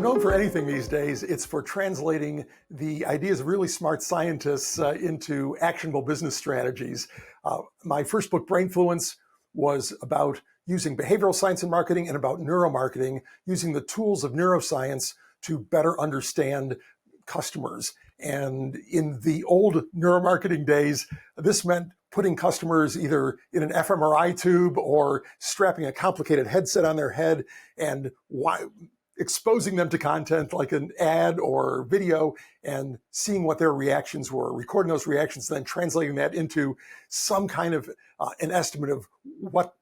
known for anything these days, it's for translating the ideas of really smart scientists into actionable business strategies. My first book, Brainfluence, was about using behavioral science in marketing and about neuromarketing, using the tools of neuroscience to better understand customers. And in the old neuromarketing days, this meant putting customers either in an fMRI tube or strapping a complicated headset on their head and exposing them to content like an ad or video and seeing what their reactions were, recording those reactions, then translating that into some kind of an estimate of what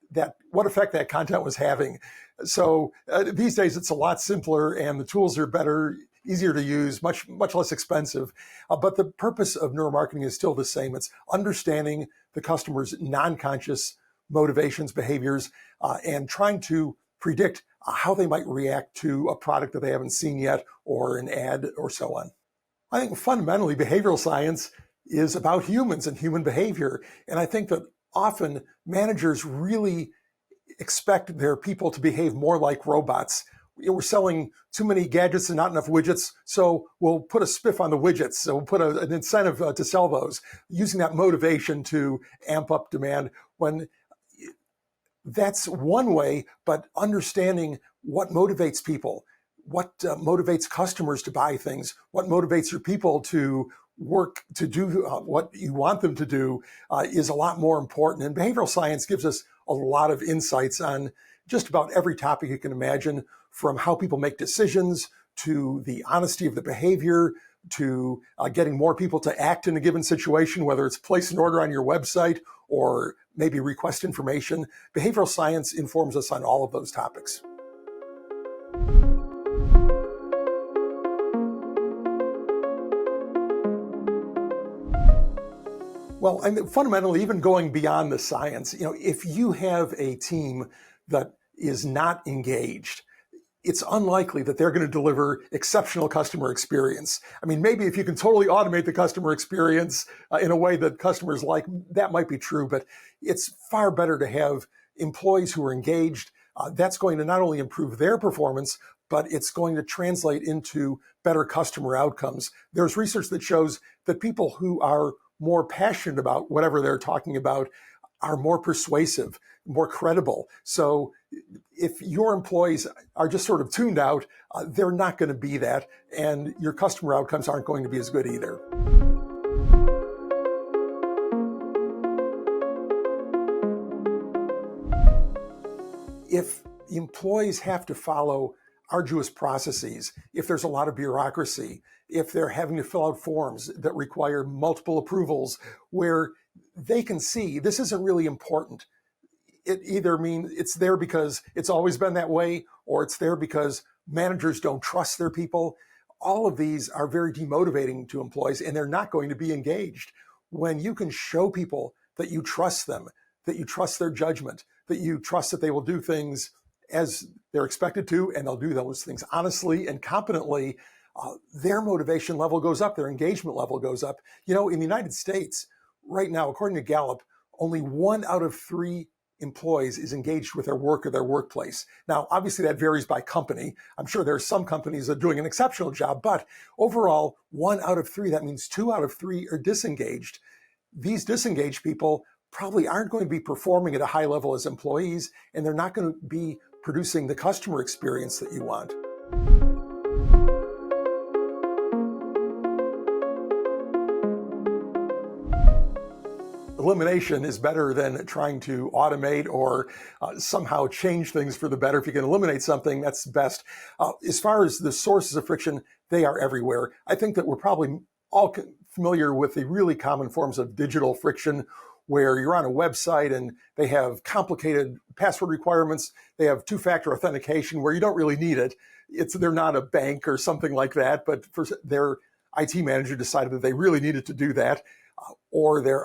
effect that content was having. So these days it's a lot simpler and the tools are better, easier to use, much less expensive. But the purpose of neuromarketing is still the same. It's understanding the customer's non-conscious motivations, behaviors, and trying to predict how they might react to a product that they haven't seen yet or an ad or so on. I think fundamentally behavioral science is about humans and human behavior. And I think that often managers really expect their people to behave more like robots. We're selling too many gadgets and not enough widgets, so we'll put a spiff on the widgets. So we'll put an incentive to sell those, using that motivation to amp up demand, when that's one way. But understanding what motivates people, what motivates customers to buy things, what motivates your people to work to do what you want them to do is a lot more important. And behavioral science gives us a lot of insights on just about every topic you can imagine, from how people make decisions to the honesty of the behavior, to getting more people to act in a given situation, whether it's place an order on your website or maybe request information. Behavioral science informs us on all of those topics. Well, I mean, fundamentally, even going beyond the science, if you have a team that is not engaged, it's unlikely that they're going to deliver exceptional customer experience. I mean, maybe if you can totally automate the customer experience in a way that customers like, that might be true, but it's far better to have employees who are engaged. That's going to not only improve their performance, but it's going to translate into better customer outcomes. There's research that shows that people who are more passionate about whatever they're talking about are more persuasive, more credible. So if your employees are just sort of tuned out, they're not going to be that, and your customer outcomes aren't going to be as good either. If employees have to follow arduous processes, if there's a lot of bureaucracy, if they're having to fill out forms that require multiple approvals, where they can see this isn't really important. It either means it's there because it's always been that way, or it's there because managers don't trust their people. All of these are very demotivating to employees, and they're not going to be engaged. When you can show people that you trust them, that you trust their judgment, that you trust that they will do things as they're expected to, and they'll do those things honestly and competently, their motivation level goes up, their engagement level goes up. In the United States, right now, according to Gallup, only 1 out of 3 employees is engaged with their work or their workplace. Now, obviously that varies by company. I'm sure there are some companies that are doing an exceptional job, but overall, 1 out of 3, that means 2 out of 3 are disengaged. These disengaged people probably aren't going to be performing at a high level as employees, and they're not going to be producing the customer experience that you want. Elimination is better than trying to automate or somehow change things for the better. If you can eliminate something, that's best. As far as the sources of friction, they are everywhere. I think that we're probably all familiar with the really common forms of digital friction, where you're on a website and they have complicated password requirements. They have two-factor authentication where you don't really need it. They're not a bank or something like that, but their IT manager decided that they really needed to do that. Or the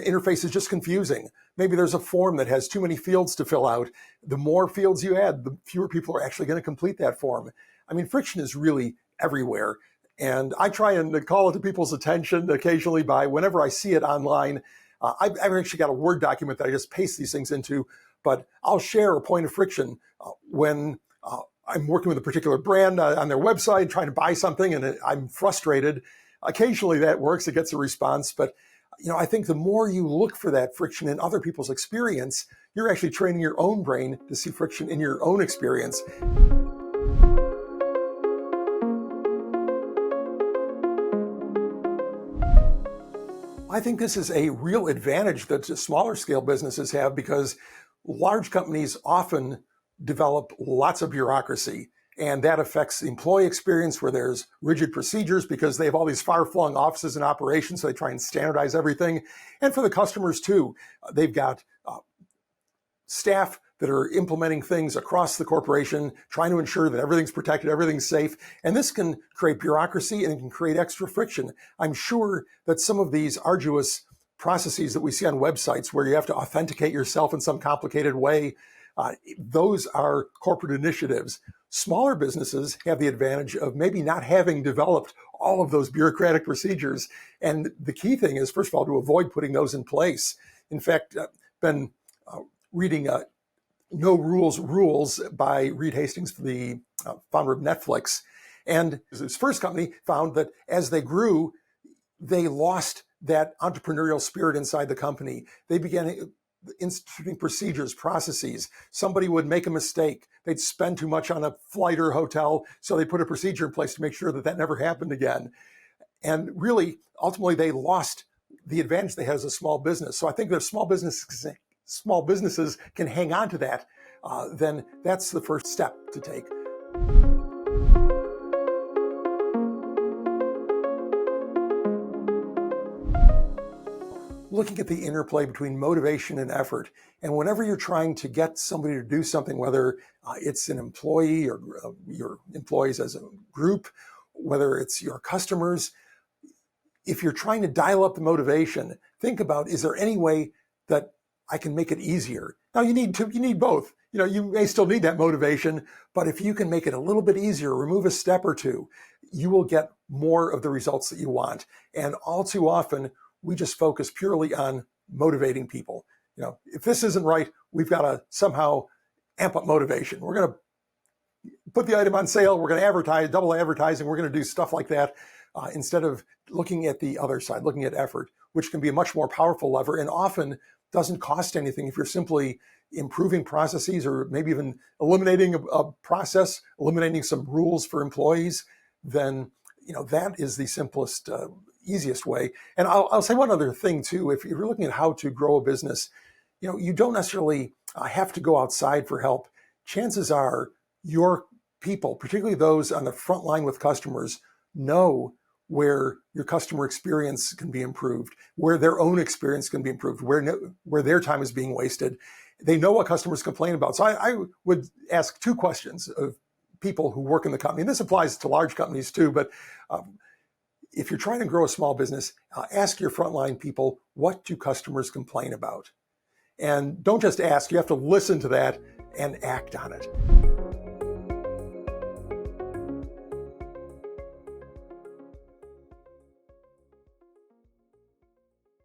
interface is just confusing. Maybe there's a form that has too many fields to fill out. The more fields you add, the fewer people are actually going to complete that form. I mean, friction is really everywhere. And I try and call it to people's attention occasionally by whenever I see it online. I've actually got a Word document that I just paste these things into, but I'll share a point of friction when I'm working with a particular brand on their website, trying to buy something, and I'm frustrated. Occasionally that works, it gets a response, but I think the more you look for that friction in other people's experience, you're actually training your own brain to see friction in your own experience. I think this is a real advantage that smaller scale businesses have, because large companies often develop lots of bureaucracy, and that affects the employee experience, where there's rigid procedures because they have all these far-flung offices and operations, so they try and standardize everything. And for the customers too, they've got staff that are implementing things across the corporation, trying to ensure that everything's protected, everything's safe. And this can create bureaucracy, and it can create extra friction. I'm sure that some of these arduous processes that we see on websites, where you have to authenticate yourself in some complicated way, those are corporate initiatives. Smaller businesses have the advantage of maybe not having developed all of those bureaucratic procedures. And the key thing is, first of all, to avoid putting those in place. In fact, been reading No Rules by Reed Hastings, the founder of Netflix. And his first company found that as they grew, they lost that entrepreneurial spirit inside the company. They began instituting procedures, processes. Somebody would make a mistake. They'd spend too much on a flight or hotel, so they put a procedure in place to make sure that that never happened again. And really, ultimately, they lost the advantage they had as a small business. So I think that if small businesses can hang on to that, then that's the first step to take. Looking at the interplay between motivation and effort. And whenever you're trying to get somebody to do something, whether it's an employee or your employees as a group, whether it's your customers, if you're trying to dial up the motivation, think about, is there any way that I can make it easier? Now you need both. You may still need that motivation, but if you can make it a little bit easier, remove a step or two, you will get more of the results that you want. And all too often, we just focus purely on motivating people. If this isn't right, we've got to somehow amp up motivation. We're going to put the item on sale. We're going to advertise, double advertising. We're going to do stuff like that instead of looking at the other side, looking at effort, which can be a much more powerful lever and often doesn't cost anything if you're simply improving processes, or maybe even eliminating a process, eliminating some rules for employees. Then that is the simplest, easiest way. And I'll say one other thing too. If you're looking at how to grow a business, you don't necessarily have to go outside for help. Chances are your people, particularly those on the front line with customers, know where your customer experience can be improved, where their own experience can be improved, where their time is being wasted. They know what customers complain about. So I would ask two questions of people who work in the company. And this applies to large companies too, but if you're trying to grow a small business, ask your frontline people, what do customers complain about? And don't just ask, you have to listen to that and act on it.